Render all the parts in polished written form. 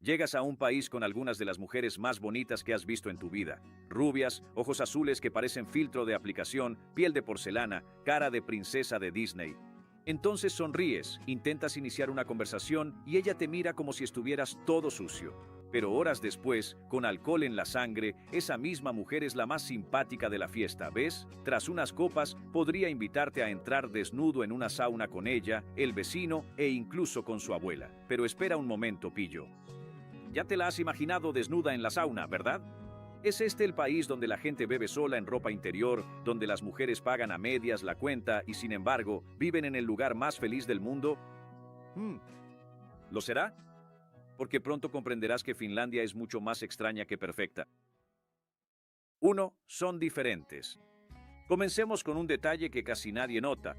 Llegas a un país con algunas de las mujeres más bonitas que has visto en tu vida. Rubias, ojos azules que parecen filtro de aplicación, piel de porcelana, cara de princesa de Disney. Entonces sonríes, intentas iniciar una conversación y ella te mira como si estuvieras todo sucio. Pero horas después, con alcohol en la sangre, esa misma mujer es la más simpática de la fiesta, ¿ves? Tras unas copas, podría invitarte a entrar desnudo en una sauna con ella, el vecino e incluso con su abuela. Pero espera un momento, pillo. Ya te la has imaginado desnuda en la sauna, ¿verdad? ¿Es este el país donde la gente bebe sola en ropa interior, donde las mujeres pagan a medias la cuenta y sin embargo viven en el lugar más feliz del mundo? ¿Lo será? Porque pronto comprenderás que Finlandia es mucho más extraña que perfecta. 1. Son diferentes. Comencemos con un detalle que casi nadie nota.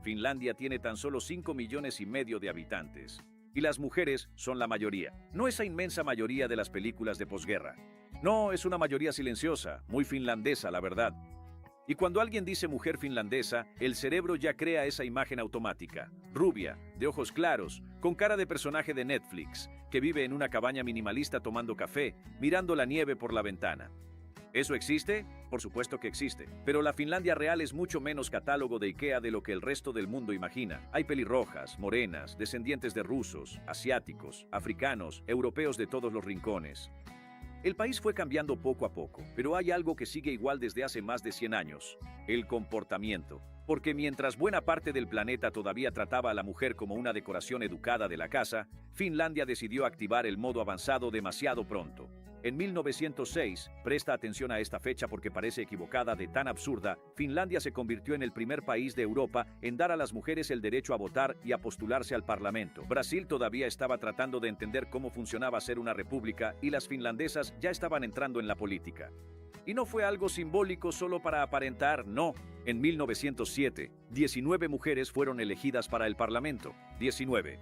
Finlandia tiene tan solo 5,5 millones de habitantes. Y las mujeres son la mayoría. No esa inmensa mayoría de las películas de posguerra. No, es una mayoría silenciosa, muy finlandesa, la verdad. Y cuando alguien dice mujer finlandesa, el cerebro ya crea esa imagen automática. Rubia, de ojos claros, con cara de personaje de Netflix, que vive en una cabaña minimalista tomando café, mirando la nieve por la ventana. ¿Eso existe? Por supuesto que existe. Pero la Finlandia real es mucho menos catálogo de IKEA de lo que el resto del mundo imagina. Hay pelirrojas, morenas, descendientes de rusos, asiáticos, africanos, europeos de todos los rincones. El país fue cambiando poco a poco, pero hay algo que sigue igual desde hace más de 100 años: el comportamiento. Porque mientras buena parte del planeta todavía trataba a la mujer como una decoración educada de la casa, Finlandia decidió activar el modo avanzado demasiado pronto. En 1906, presta atención a esta fecha porque parece equivocada de tan absurda, Finlandia se convirtió en el primer país de Europa en dar a las mujeres el derecho a votar y a postularse al Parlamento. Brasil todavía estaba tratando de entender cómo funcionaba ser una república y las finlandesas ya estaban entrando en la política. Y no fue algo simbólico solo para aparentar, no. En 1907, 19 mujeres fueron elegidas para el Parlamento. 19.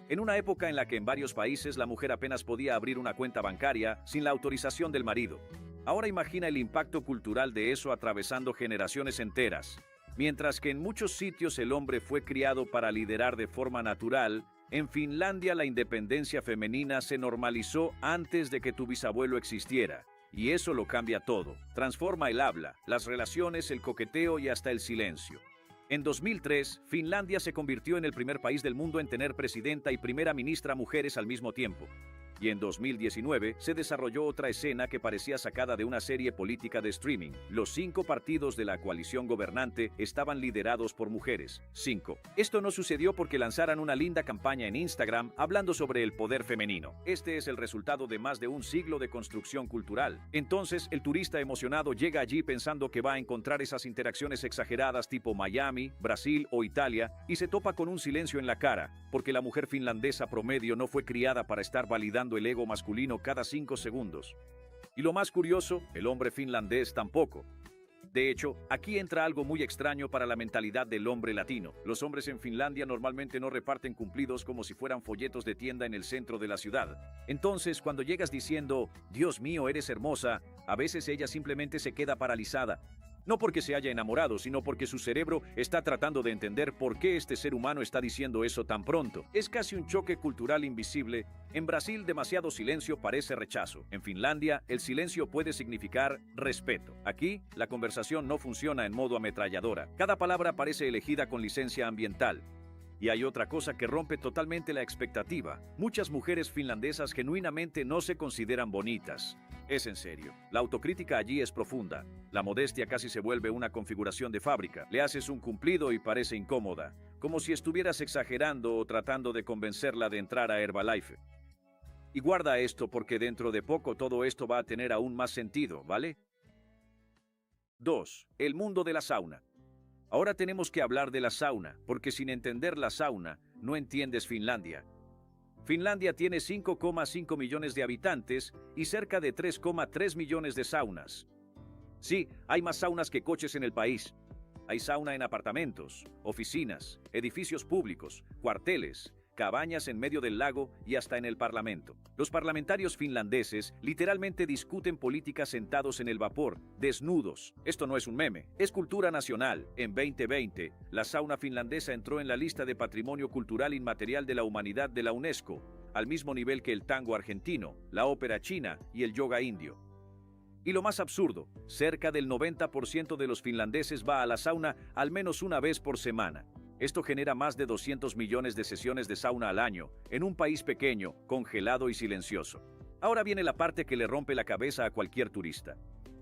En una época en la que en varios países la mujer apenas podía abrir una cuenta bancaria sin la autorización del marido. Ahora imagina el impacto cultural de eso atravesando generaciones enteras. Mientras que en muchos sitios el hombre fue criado para liderar de forma natural, en Finlandia la independencia femenina se normalizó antes de que tu bisabuelo existiera. Y eso lo cambia todo. Transforma el habla, las relaciones, el coqueteo y hasta el silencio. En 2003, Finlandia se convirtió en el primer país del mundo en tener presidenta y primera ministra mujeres al mismo tiempo. Y en 2019 se desarrolló otra escena que parecía sacada de una serie política de streaming. Los 5 partidos de la coalición gobernante estaban liderados por mujeres. 5. Esto no sucedió porque lanzaran una linda campaña en Instagram hablando sobre el poder femenino. Este es el resultado de más de un siglo de construcción cultural. Entonces, el turista emocionado llega allí pensando que va a encontrar esas interacciones exageradas tipo Miami, Brasil o Italia y se topa con un silencio en la cara, porque la mujer finlandesa promedio no fue criada para estar validando el ego masculino cada 5 segundos. Y lo más curioso, el hombre finlandés tampoco. De hecho, aquí entra algo muy extraño para la mentalidad del hombre latino. Los hombres en Finlandia normalmente no reparten cumplidos como si fueran folletos de tienda en el centro de la ciudad. Entonces, cuando llegas diciendo, Dios mío, eres hermosa, a veces ella simplemente se queda paralizada. No porque se haya enamorado, sino porque su cerebro está tratando de entender por qué este ser humano está diciendo eso tan pronto. Es casi un choque cultural invisible. En Brasil, demasiado silencio parece rechazo. En Finlandia, el silencio puede significar respeto. Aquí, la conversación no funciona en modo ametralladora. Cada palabra parece elegida con licencia ambiental. Y hay otra cosa que rompe totalmente la expectativa. Muchas mujeres finlandesas genuinamente no se consideran bonitas. Es en serio. La autocrítica allí es profunda. La modestia casi se vuelve una configuración de fábrica. Le haces un cumplido y parece incómoda, como si estuvieras exagerando o tratando de convencerla de entrar a Herbalife. Y guarda esto porque dentro de poco todo esto va a tener aún más sentido, ¿vale? 2. El mundo de la sauna. Ahora tenemos que hablar de la sauna, porque sin entender la sauna, no entiendes Finlandia. Finlandia tiene 5,5 millones de habitantes y cerca de 3,3 millones de saunas. Sí, hay más saunas que coches en el país. Hay sauna en apartamentos, oficinas, edificios públicos, cuarteles, cabañas en medio del lago y hasta en el Parlamento. Los parlamentarios finlandeses literalmente discuten política sentados en el vapor, desnudos. Esto no es un meme, es cultura nacional. En 2020, la sauna finlandesa entró en la lista de Patrimonio Cultural Inmaterial de la Humanidad de la UNESCO. al mismo nivel que el tango argentino, la ópera china y el yoga indio. Y lo más absurdo, cerca del 90% de los finlandeses va a la sauna al menos una vez por semana. Esto genera más de 200 millones de sesiones de sauna al año, en un país pequeño, congelado y silencioso. Ahora viene la parte que le rompe la cabeza a cualquier turista.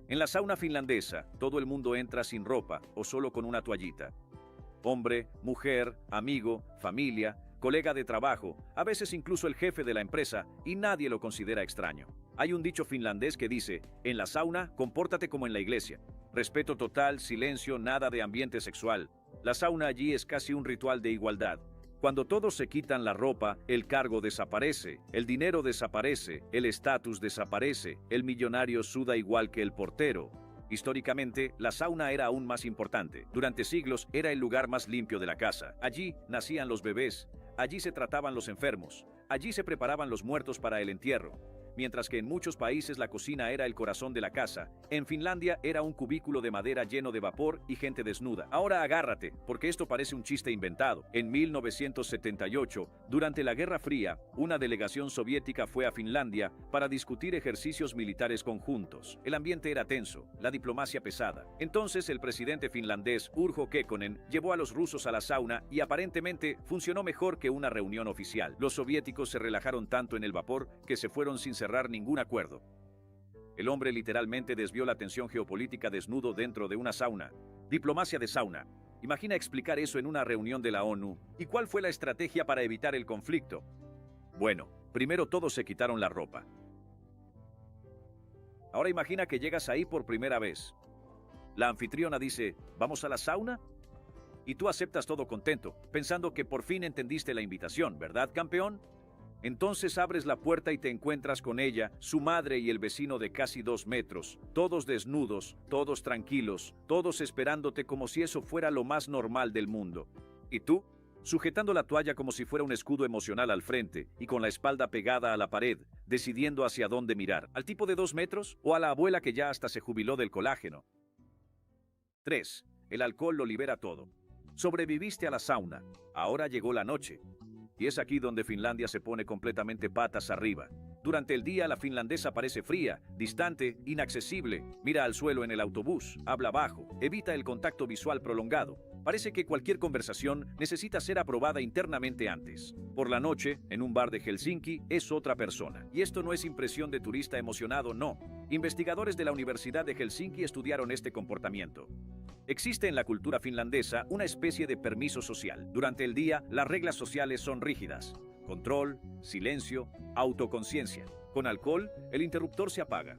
En la sauna finlandesa, todo el mundo entra sin ropa o solo con una toallita. Hombre, mujer, amigo, familia, colega de trabajo, a veces incluso el jefe de la empresa, y nadie lo considera extraño. Hay un dicho finlandés que dice, en la sauna, compórtate como en la iglesia. Respeto total, silencio, nada de ambiente sexual. La sauna allí es casi un ritual de igualdad. Cuando todos se quitan la ropa, el cargo desaparece, el dinero desaparece, el estatus desaparece, el millonario suda igual que el portero. Históricamente, la sauna era aún más importante. Durante siglos era el lugar más limpio de la casa. Allí nacían los bebés, allí se trataban los enfermos, allí se preparaban los muertos para el entierro. Mientras que en muchos países la cocina era el corazón de la casa, en Finlandia era un cubículo de madera lleno de vapor y gente desnuda. Ahora agárrate, porque esto parece un chiste inventado. En 1978, durante la Guerra Fría, una delegación soviética fue a Finlandia para discutir ejercicios militares conjuntos. El ambiente era tenso, la diplomacia pesada. Entonces el presidente finlandés Urho Kekkonen llevó a los rusos a la sauna y aparentemente funcionó mejor que una reunión oficial. Los soviéticos se relajaron tanto en el vapor que se fueron sin cerrar ningún acuerdo. El hombre literalmente desvió la tensión geopolítica desnudo dentro de una sauna. Diplomacia de sauna. Imagina explicar eso en una reunión de la ONU. ¿Y cuál fue la estrategia para evitar el conflicto? Bueno, primero todos se quitaron la ropa. Ahora imagina que llegas ahí por primera vez. La anfitriona dice, ¿vamos a la sauna? Y tú aceptas todo contento, pensando que por fin entendiste la invitación, ¿verdad, campeón? Entonces abres la puerta y te encuentras con ella, su madre y el vecino de casi 2 metros, todos desnudos, todos tranquilos, todos esperándote como si eso fuera lo más normal del mundo. ¿Y tú? Sujetando la toalla como si fuera un escudo emocional al frente y con la espalda pegada a la pared, decidiendo hacia dónde mirar, ¿al tipo de 2 metros o a la abuela que ya hasta se jubiló del colágeno? 3. El alcohol lo libera todo. Sobreviviste a la sauna. Ahora llegó la noche. Y es aquí donde Finlandia se pone completamente patas arriba. Durante el día la finlandesa parece fría, distante, inaccesible. Mira al suelo en el autobús, habla bajo, evita el contacto visual prolongado. Parece que cualquier conversación necesita ser aprobada internamente antes. Por la noche, en un bar de Helsinki, es otra persona. Y esto no es impresión de turista emocionado, no. Investigadores de la Universidad de Helsinki estudiaron este comportamiento. Existe en la cultura finlandesa una especie de permiso social. Durante el día, las reglas sociales son rígidas. Control, silencio, autoconciencia. Con alcohol, el interruptor se apaga.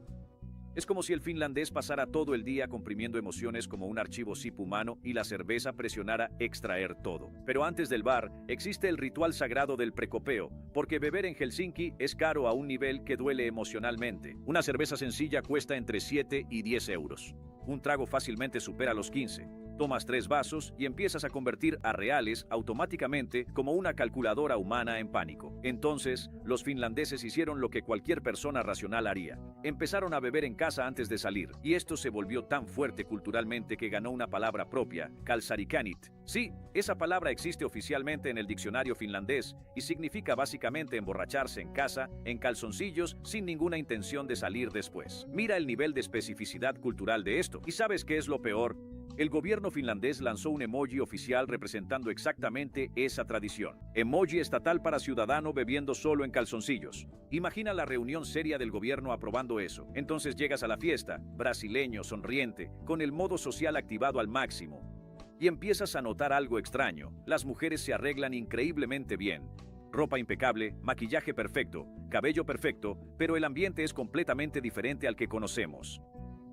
Es como si el finlandés pasara todo el día comprimiendo emociones como un archivo zip humano y la cerveza presionara extraer todo. Pero antes del bar, existe el ritual sagrado del precopeo, porque beber en Helsinki es caro a un nivel que duele emocionalmente. Una cerveza sencilla cuesta entre 7 y 10 euros. Un trago fácilmente supera los 15. Tomas 3 vasos y empiezas a convertir a reales automáticamente como una calculadora humana en pánico. Entonces, los finlandeses hicieron lo que cualquier persona racional haría. Empezaron a beber en casa antes de salir, y esto se volvió tan fuerte culturalmente que ganó una palabra propia, kalsarikanit. Sí, esa palabra existe oficialmente en el diccionario finlandés y significa básicamente emborracharse en casa, en calzoncillos, sin ninguna intención de salir después. Mira el nivel de especificidad cultural de esto. ¿Y sabes qué es lo peor? El gobierno finlandés lanzó un emoji oficial representando exactamente esa tradición. Emoji estatal para ciudadano bebiendo solo en calzoncillos. Imagina la reunión seria del gobierno aprobando eso. Entonces llegas a la fiesta, brasileño, sonriente, con el modo social activado al máximo. Y empiezas a notar algo extraño. Las mujeres se arreglan increíblemente bien. Ropa impecable, maquillaje perfecto, cabello perfecto, pero el ambiente es completamente diferente al que conocemos.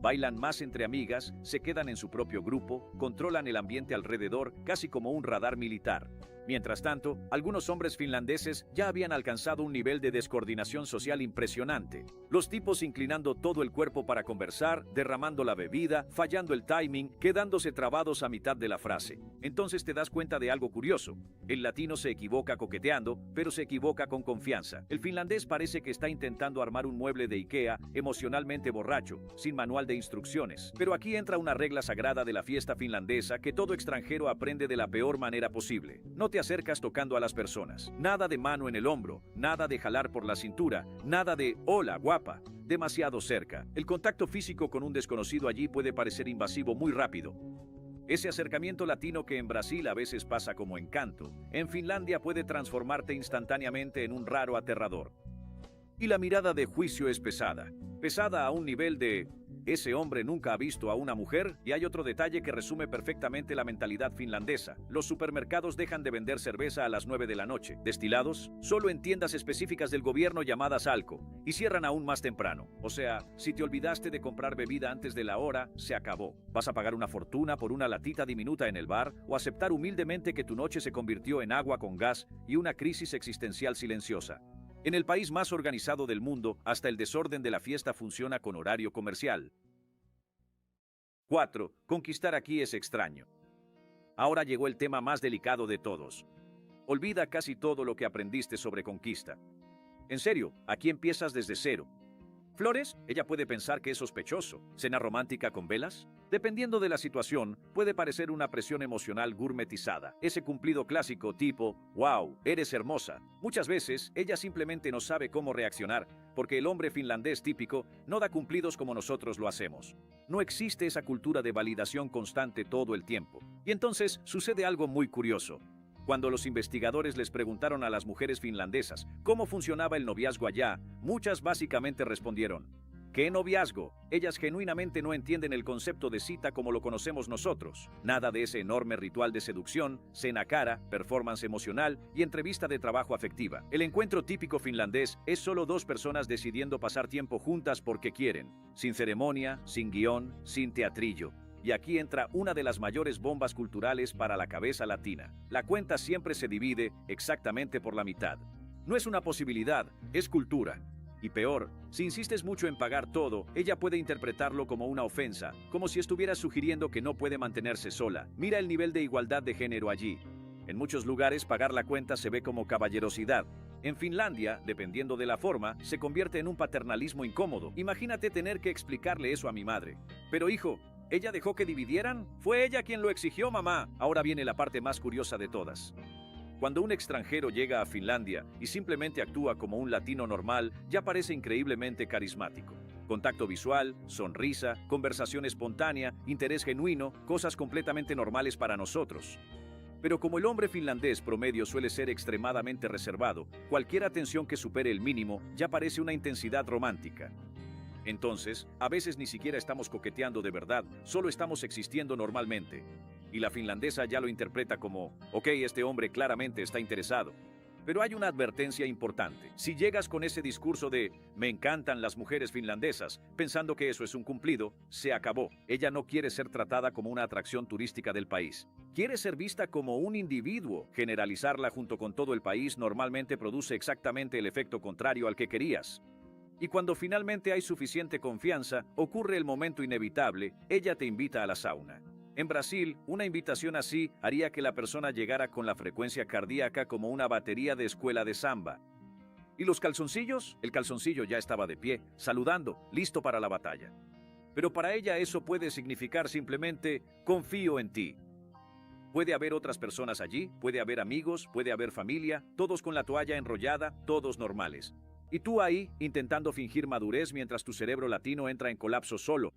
Bailan más entre amigas, se quedan en su propio grupo, controlan el ambiente alrededor casi como un radar militar. Mientras tanto, algunos hombres finlandeses ya habían alcanzado un nivel de descoordinación social impresionante. Los tipos inclinando todo el cuerpo para conversar, derramando la bebida, fallando el timing, quedándose trabados a mitad de la frase. Entonces te das cuenta de algo curioso. El latino se equivoca coqueteando, pero se equivoca con confianza. El finlandés parece que está intentando armar un mueble de IKEA emocionalmente borracho, sin manual de instrucciones. Pero aquí entra una regla sagrada de la fiesta finlandesa que todo extranjero aprende de la peor manera posible. No te te acercas tocando a las personas. Nada de mano en el hombro, nada de jalar por la cintura, nada de hola, guapa. Demasiado cerca. El contacto físico con un desconocido allí puede parecer invasivo muy rápido. Ese acercamiento latino que en Brasil a veces pasa como encanto, en Finlandia puede transformarte instantáneamente en un raro aterrador. Y la mirada de juicio es pesada. Pesada a un nivel de ese hombre nunca ha visto a una mujer. Y hay otro detalle que resume perfectamente la mentalidad finlandesa. Los supermercados dejan de vender cerveza a las 9 de la noche, destilados solo en tiendas específicas del gobierno llamadas Alko, y cierran aún más temprano. O sea, si te olvidaste de comprar bebida antes de la hora, se acabó. Vas a pagar una fortuna por una latita diminuta en el bar o aceptar humildemente que tu noche se convirtió en agua con gas y una crisis existencial silenciosa. En el país más organizado del mundo, hasta el desorden de la fiesta funciona con horario comercial. 4. Conquistar aquí es extraño. Ahora llegó el tema más delicado de todos. Olvida casi todo lo que aprendiste sobre conquista. En serio, aquí empiezas desde cero. ¿Flores? Ella puede pensar que es sospechoso. ¿Cena romántica con velas? Dependiendo de la situación, puede parecer una presión emocional gourmetizada. Ese cumplido clásico tipo, wow, eres hermosa. Muchas veces, ella simplemente no sabe cómo reaccionar, porque el hombre finlandés típico no da cumplidos como nosotros lo hacemos. No existe esa cultura de validación constante todo el tiempo. Y entonces sucede algo muy curioso. Cuando los investigadores les preguntaron a las mujeres finlandesas cómo funcionaba el noviazgo allá, muchas básicamente respondieron: ¿qué noviazgo? Ellas genuinamente no entienden el concepto de cita como lo conocemos nosotros. Nada de ese enorme ritual de seducción, cena cara, performance emocional y entrevista de trabajo afectiva. El encuentro típico finlandés es solo dos personas decidiendo pasar tiempo juntas porque quieren, sin ceremonia, sin guión, sin teatrillo. Y aquí entra una de las mayores bombas culturales para la cabeza latina. La cuenta siempre se divide exactamente por la mitad. No es una posibilidad, es cultura. Y peor, si insistes mucho en pagar todo, ella puede interpretarlo como una ofensa, como si estuvieras sugiriendo que no puede mantenerse sola. Mira el nivel de igualdad de género allí. En muchos lugares pagar la cuenta se ve como caballerosidad. En Finlandia, dependiendo de la forma, se convierte en un paternalismo incómodo. Imagínate tener que explicarle eso a mi madre. Pero hijo, ¿ella dejó que dividieran? Fue ella quien lo exigió, mamá. Ahora viene la parte más curiosa de todas. Cuando un extranjero llega a Finlandia y simplemente actúa como un latino normal, ya parece increíblemente carismático. Contacto visual, sonrisa, conversación espontánea, interés genuino, cosas completamente normales para nosotros. Pero como el hombre finlandés promedio suele ser extremadamente reservado, cualquier atención que supere el mínimo ya parece una intensidad romántica. Entonces, a veces ni siquiera estamos coqueteando de verdad, solo estamos existiendo normalmente. Y la finlandesa ya lo interpreta como, ok, este hombre claramente está interesado. Pero hay una advertencia importante. Si llegas con ese discurso de, me encantan las mujeres finlandesas, pensando que eso es un cumplido, se acabó. Ella no quiere ser tratada como una atracción turística del país. Quiere ser vista como un individuo. Generalizarla junto con todo el país normalmente produce exactamente el efecto contrario al que querías. Y cuando finalmente hay suficiente confianza, ocurre el momento inevitable, ella te invita a la sauna. En Brasil, una invitación así haría que la persona llegara con la frecuencia cardíaca como una batería de escuela de samba. ¿Y los calzoncillos? El calzoncillo ya estaba de pie, saludando, listo para la batalla. Pero para ella eso puede significar simplemente, confío en ti. Puede haber otras personas allí, puede haber amigos, puede haber familia, todos con la toalla enrollada, todos normales. Y tú ahí, intentando fingir madurez mientras tu cerebro latino entra en colapso solo.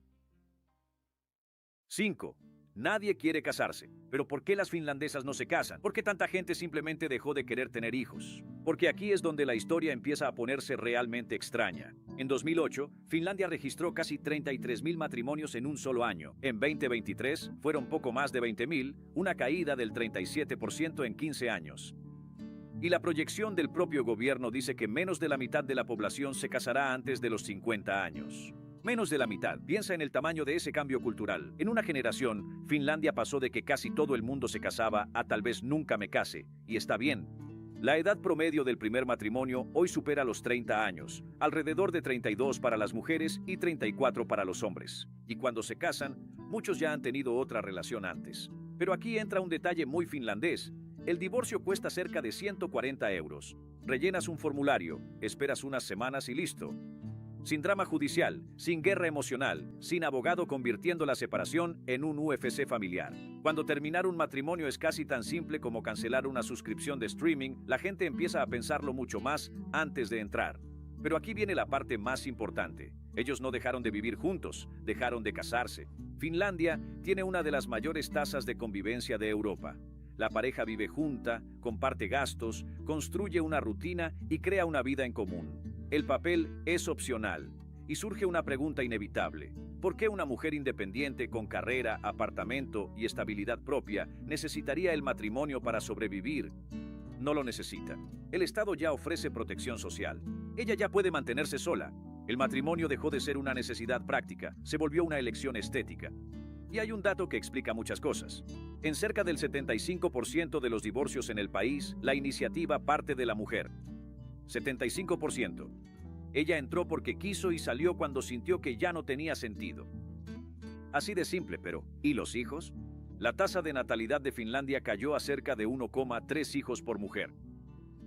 5. Nadie quiere casarse. ¿Pero por qué las finlandesas no se casan? ¿Por qué tanta gente simplemente dejó de querer tener hijos? Porque aquí es donde la historia empieza a ponerse realmente extraña. En 2008, Finlandia registró casi 33,000 matrimonios en un solo año. En 2023, fueron poco más de 20,000, una caída del 37% en 15 años. Y la proyección del propio gobierno dice que menos de la mitad de la población se casará antes de los 50 años. Menos de la mitad. Piensa en el tamaño de ese cambio cultural. En una generación, Finlandia pasó de que casi todo el mundo se casaba a tal vez nunca me case. Y está bien. La edad promedio del primer matrimonio hoy supera los 30 años, alrededor de 32 para las mujeres y 34 para los hombres. Y cuando se casan, muchos ya han tenido otra relación antes. Pero aquí entra un detalle muy finlandés. El divorcio cuesta cerca de 140 euros. Rellenas un formulario, esperas unas semanas y listo. sin drama judicial, sin guerra emocional, sin abogado convirtiendo la separación en un UFC familiar. Cuando terminar un matrimonio es casi tan simple como cancelar una suscripción de streaming, la gente empieza a pensarlo mucho más antes de entrar. Pero aquí viene la parte más importante. Ellos no dejaron de vivir juntos, dejaron de casarse. Finlandia tiene una de las mayores tasas de convivencia de Europa. La pareja vive junta, comparte gastos, construye una rutina y crea una vida en común. El papel es opcional. Y surge una pregunta inevitable. ¿Por qué una mujer independiente con carrera, apartamento y estabilidad propia necesitaría el matrimonio para sobrevivir? No lo necesita. El Estado ya ofrece protección social. Ella ya puede mantenerse sola. El matrimonio dejó de ser una necesidad práctica, se volvió una elección estética. Y hay un dato que explica muchas cosas. En cerca del 75% de los divorcios en el país, la iniciativa parte de la mujer. 75%. Ella entró porque quiso y salió cuando sintió que ya no tenía sentido. Así de simple, pero ¿y los hijos? La tasa de natalidad de Finlandia cayó a cerca de 1,3 hijos por mujer.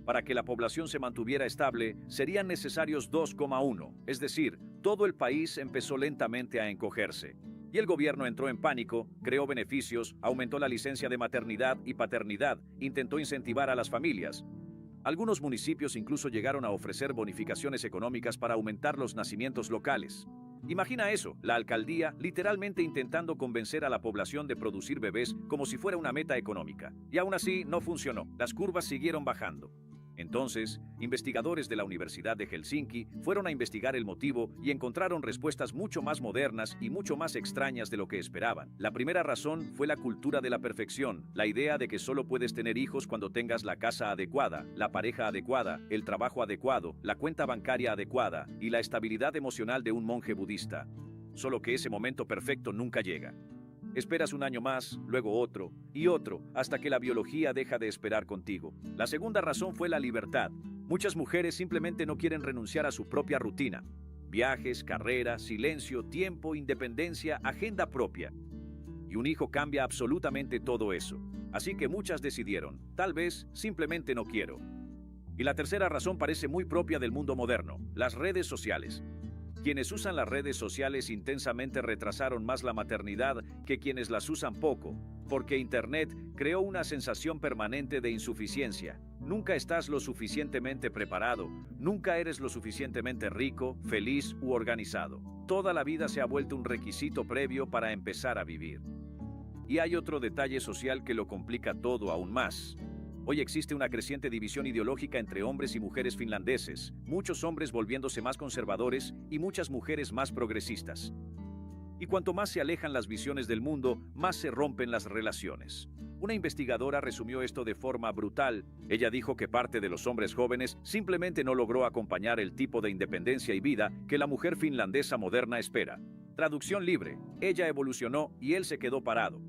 Para que la población se mantuviera estable, serían necesarios 2,1, es decir, todo el país empezó lentamente a encogerse. Y el gobierno entró en pánico, creó beneficios, aumentó la licencia de maternidad y paternidad, intentó incentivar a las familias. Algunos municipios incluso llegaron a ofrecer bonificaciones económicas para aumentar los nacimientos locales. Imagina eso, la alcaldía literalmente intentando convencer a la población de producir bebés como si fuera una meta económica. Y aún así no funcionó, las curvas siguieron bajando. Entonces, investigadores de la Universidad de Helsinki fueron a investigar el motivo y encontraron respuestas mucho más modernas y mucho más extrañas de lo que esperaban. La primera razón fue la cultura de la perfección, la idea de que solo puedes tener hijos cuando tengas la casa adecuada, la pareja adecuada, el trabajo adecuado, la cuenta bancaria adecuada y la estabilidad emocional de un monje budista. Solo que ese momento perfecto nunca llega. Esperas un año más, luego otro, y otro, hasta que la biología deja de esperar contigo. La segunda razón fue la libertad. Muchas mujeres simplemente no quieren renunciar a su propia rutina. Viajes, carrera, silencio, tiempo, independencia, agenda propia. Y un hijo cambia absolutamente todo eso. Así que muchas decidieron, tal vez, simplemente no quiero. Y la tercera razón parece muy propia del mundo moderno, las redes sociales. Quienes usan las redes sociales intensamente retrasaron más la maternidad que quienes las usan poco, porque Internet creó una sensación permanente de insuficiencia. Nunca estás lo suficientemente preparado, nunca eres lo suficientemente rico, feliz u organizado. Toda la vida se ha vuelto un requisito previo para empezar a vivir. Y hay otro detalle social que lo complica todo aún más. Hoy existe una creciente división ideológica entre hombres y mujeres finlandeses, muchos hombres volviéndose más conservadores y muchas mujeres más progresistas. Y cuanto más se alejan las visiones del mundo, más se rompen las relaciones. Una investigadora resumió esto de forma brutal. Ella dijo que parte de los hombres jóvenes simplemente no logró acompañar el tipo de independencia y vida que la mujer finlandesa moderna espera. Traducción libre, ella evolucionó y él se quedó parado.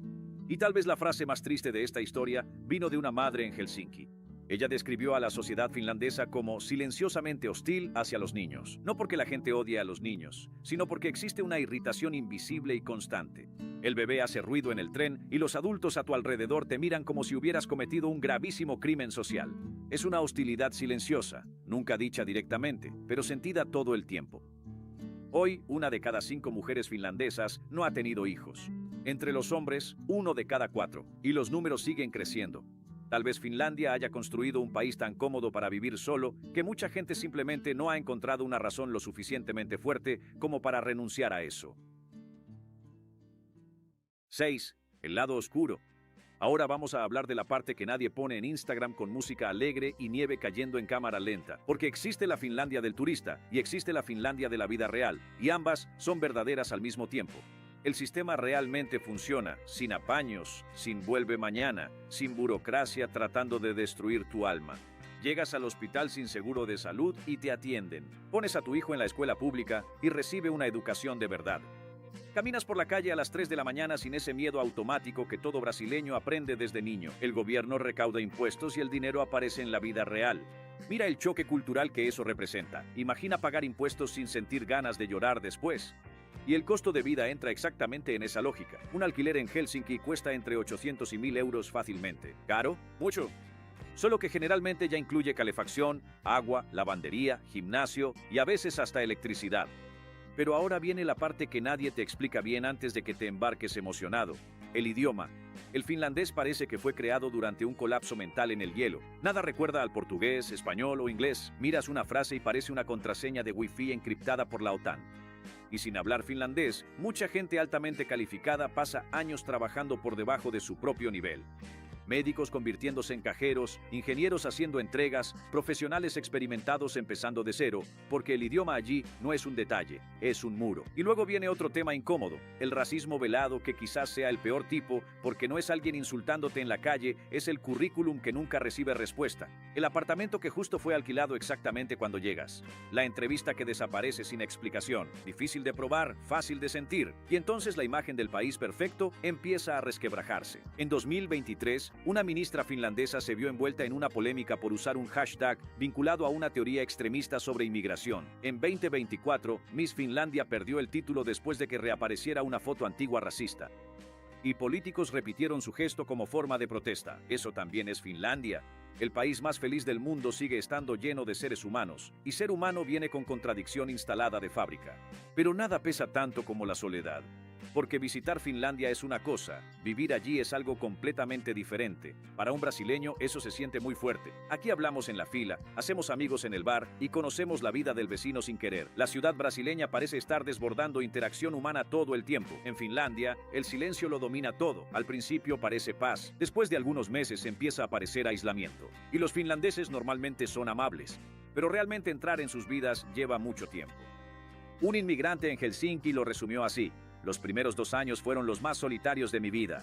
Y tal vez la frase más triste de esta historia vino de una madre en Helsinki. Ella describió a la sociedad finlandesa como silenciosamente hostil hacia los niños. No porque la gente odie a los niños, sino porque existe una irritación invisible y constante. El bebé hace ruido en el tren y los adultos a tu alrededor te miran como si hubieras cometido un gravísimo crimen social. Es una hostilidad silenciosa, nunca dicha directamente, pero sentida todo el tiempo. Hoy, 1 de cada 5 mujeres finlandesas no ha tenido hijos. Entre los hombres, 1 de cada 4, y los números siguen creciendo. Tal vez Finlandia haya construido un país tan cómodo para vivir solo que mucha gente simplemente no ha encontrado una razón lo suficientemente fuerte como para renunciar a eso. 6. El lado oscuro. Ahora vamos a hablar de la parte que nadie pone en Instagram con música alegre y nieve cayendo en cámara lenta, porque existe la Finlandia del turista y existe la Finlandia de la vida real, y ambas son verdaderas al mismo tiempo. El sistema realmente funciona, sin apaños, sin vuelve mañana, sin burocracia tratando de destruir tu alma. Llegas al hospital sin seguro de salud y te atienden. Pones a tu hijo en la escuela pública y recibe una educación de verdad. Caminas por la calle a las 3 de la mañana sin ese miedo automático que todo brasileño aprende desde niño. El gobierno recauda impuestos y el dinero aparece en la vida real. Mira el choque cultural que eso representa. Imagina pagar impuestos sin sentir ganas de llorar después. Y el costo de vida entra exactamente en esa lógica. Un alquiler en Helsinki cuesta entre 800 y 1.000 euros fácilmente. ¿Caro? Mucho. solo que generalmente ya incluye calefacción, agua, lavandería, gimnasio y a veces hasta electricidad. Pero ahora viene la parte que nadie te explica bien antes de que te embarques emocionado: el idioma. El finlandés parece que fue creado durante un colapso mental en el hielo. Nada recuerda al portugués, español o inglés. Miras una frase y parece una contraseña de Wi-Fi encriptada por la OTAN. Y sin hablar finlandés, mucha gente altamente calificada pasa años trabajando por debajo de su propio nivel. Médicos convirtiéndose en cajeros, ingenieros haciendo entregas, profesionales experimentados empezando de cero, porque el idioma allí no es un detalle, es un muro. Y luego viene otro tema incómodo: el racismo velado, que quizás sea el peor tipo, porque no es alguien insultándote en la calle, es el currículum que nunca recibe respuesta, el apartamento que justo fue alquilado exactamente cuando llegas, la entrevista que desaparece sin explicación, difícil de probar, fácil de sentir, y entonces la imagen del país perfecto empieza a resquebrajarse. En 2023, una ministra finlandesa se vio envuelta en una polémica por usar un hashtag vinculado a una teoría extremista sobre inmigración. En 2024, Miss Finlandia perdió el título después de que reapareciera una foto antigua racista. Y políticos repitieron su gesto como forma de protesta. Eso también es Finlandia. El país más feliz del mundo sigue estando lleno de seres humanos, y ser humano viene con contradicción instalada de fábrica. Pero nada pesa tanto como la soledad. Porque visitar Finlandia es una cosa, vivir allí es algo completamente diferente. Para un brasileño eso se siente muy fuerte. Aquí hablamos en la fila, hacemos amigos en el bar y conocemos la vida del vecino sin querer. La ciudad brasileña parece estar desbordando interacción humana todo el tiempo. En Finlandia, el silencio lo domina todo. Al principio parece paz, después de algunos meses empieza a aparecer aislamiento. Y los finlandeses normalmente son amables, pero realmente entrar en sus vidas lleva mucho tiempo. Un inmigrante en Helsinki lo resumió así: los primeros 2 años fueron los más solitarios de mi vida.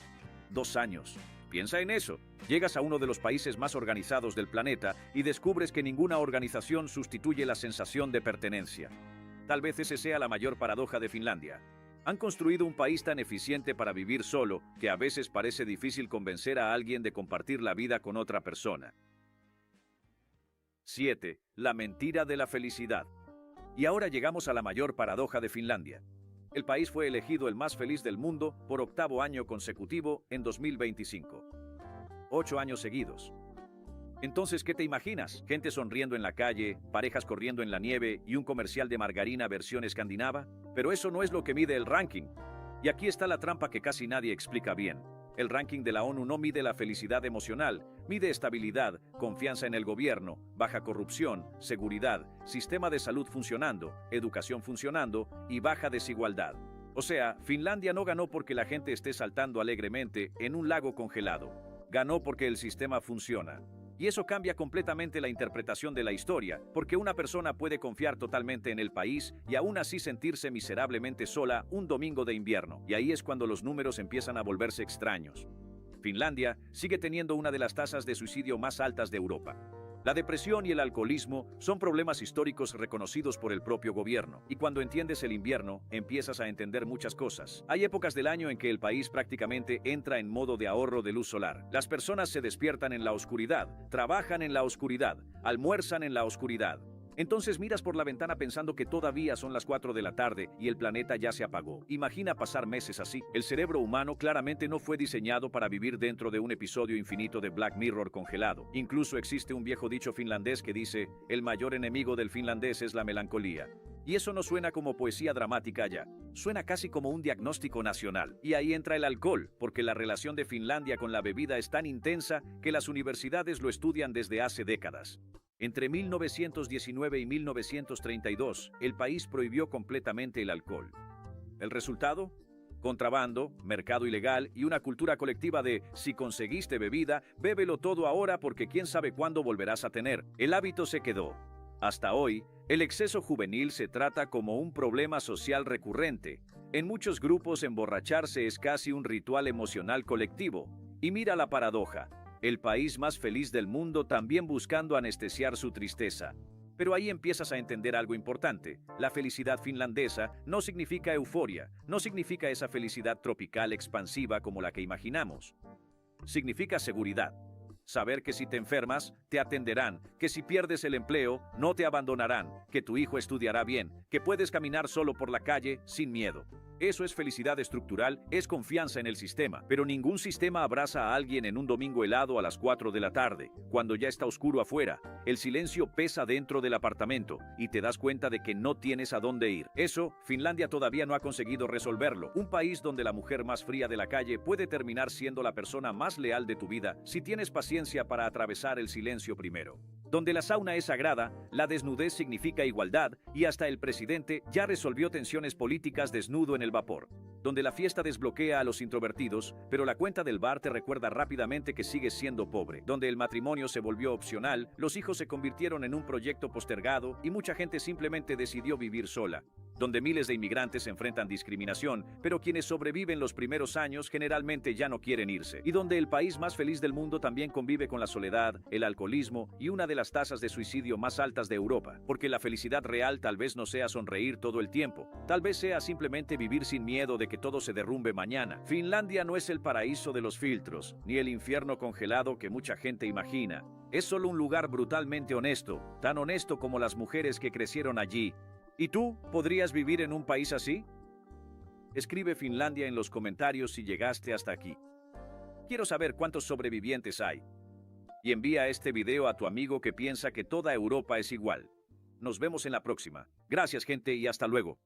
2 años. Piensa en eso. Llegas a uno de los países más organizados del planeta y descubres que ninguna organización sustituye la sensación de pertenencia. Tal vez esa sea la mayor paradoja de Finlandia. Han construido un país tan eficiente para vivir solo que a veces parece difícil convencer a alguien de compartir la vida con otra persona. 7. La mentira de la felicidad. Y ahora llegamos a la mayor paradoja de Finlandia. El país fue elegido el más feliz del mundo por 8º año consecutivo en 2025. 8 años seguidos. Entonces, ¿qué te imaginas? ¿Gente sonriendo en la calle, parejas corriendo en la nieve y un comercial de margarina versión escandinava? Pero eso no es lo que mide el ranking. Y aquí está la trampa que casi nadie explica bien. El ranking de la ONU no mide la felicidad emocional, mide estabilidad, confianza en el gobierno, baja corrupción, seguridad, sistema de salud funcionando, educación funcionando y baja desigualdad. O sea, Finlandia no ganó porque la gente esté saltando alegremente en un lago congelado. Ganó porque el sistema funciona. Y eso cambia completamente la interpretación de la historia, porque una persona puede confiar totalmente en el país y aún así sentirse miserablemente sola un domingo de invierno. Y ahí es cuando los números empiezan a volverse extraños. Finlandia sigue teniendo una de las tasas de suicidio más altas de Europa. La depresión y el alcoholismo son problemas históricos reconocidos por el propio gobierno. Y cuando entiendes el invierno, empiezas a entender muchas cosas. Hay épocas del año en que el país prácticamente entra en modo de ahorro de luz solar. Las personas se despiertan en la oscuridad, trabajan en la oscuridad, almuerzan en la oscuridad. Entonces miras por la ventana pensando que todavía son las 4 de la tarde y el planeta ya se apagó. Imagina pasar meses así. El cerebro humano claramente no fue diseñado para vivir dentro de un episodio infinito de Black Mirror congelado. Incluso existe un viejo dicho finlandés que dice: el mayor enemigo del finlandés es la melancolía. Y eso no suena como poesía dramática ya. Suena casi como un diagnóstico nacional. Y ahí entra el alcohol, porque la relación de Finlandia con la bebida es tan intensa que las universidades lo estudian desde hace décadas. Entre 1919 y 1932, el país prohibió completamente el alcohol. ¿El resultado? Contrabando, mercado ilegal y una cultura colectiva de si conseguiste bebida, bébelo todo ahora porque quién sabe cuándo volverás a tener. El hábito se quedó. Hasta hoy, el exceso juvenil se trata como un problema social recurrente. En muchos grupos emborracharse es casi un ritual emocional colectivo. Y mira la paradoja. El país más feliz del mundo también buscando anestesiar su tristeza. Pero ahí empiezas a entender algo importante. La felicidad finlandesa no significa euforia, no significa esa felicidad tropical expansiva como la que imaginamos. Significa seguridad. Saber que si te enfermas, te atenderán, que si pierdes el empleo, no te abandonarán, que tu hijo estudiará bien, que puedes caminar solo por la calle sin miedo. Eso es felicidad estructural, es confianza en el sistema. Pero ningún sistema abraza a alguien en un domingo helado a las 4 de la tarde, cuando ya está oscuro afuera. El silencio pesa dentro del apartamento y te das cuenta de que no tienes a dónde ir. Eso, Finlandia todavía no ha conseguido resolverlo. Un país donde la mujer más fría de la calle puede terminar siendo la persona más leal de tu vida si tienes paciencia para atravesar el silencio primero. Donde la sauna es sagrada, la desnudez significa igualdad y hasta el presidente ya resolvió tensiones políticas desnudo en el vapor. Donde la fiesta desbloquea a los introvertidos, pero la cuenta del bar te recuerda rápidamente que sigues siendo pobre. Donde el matrimonio se volvió opcional, los hijos se convirtieron en un proyecto postergado y mucha gente simplemente decidió vivir sola. Donde miles de inmigrantes enfrentan discriminación, pero quienes sobreviven los primeros años generalmente ya no quieren irse. Y donde el país más feliz del mundo también convive con la soledad, el alcoholismo y una de las tasas de suicidio más altas de Europa. Porque la felicidad real tal vez no sea sonreír todo el tiempo, tal vez sea simplemente vivir sin miedo de que todo se derrumbe mañana. Finlandia no es el paraíso de los filtros, ni el infierno congelado que mucha gente imagina. Es solo un lugar brutalmente honesto, tan honesto como las mujeres que crecieron allí. ¿Y tú podrías vivir en un país así? Escribe Finlandia en los comentarios si llegaste hasta aquí. Quiero saber cuántos sobrevivientes hay. Y envía este video a tu amigo que piensa que toda Europa es igual. Nos vemos en la próxima. Gracias, gente, y hasta luego.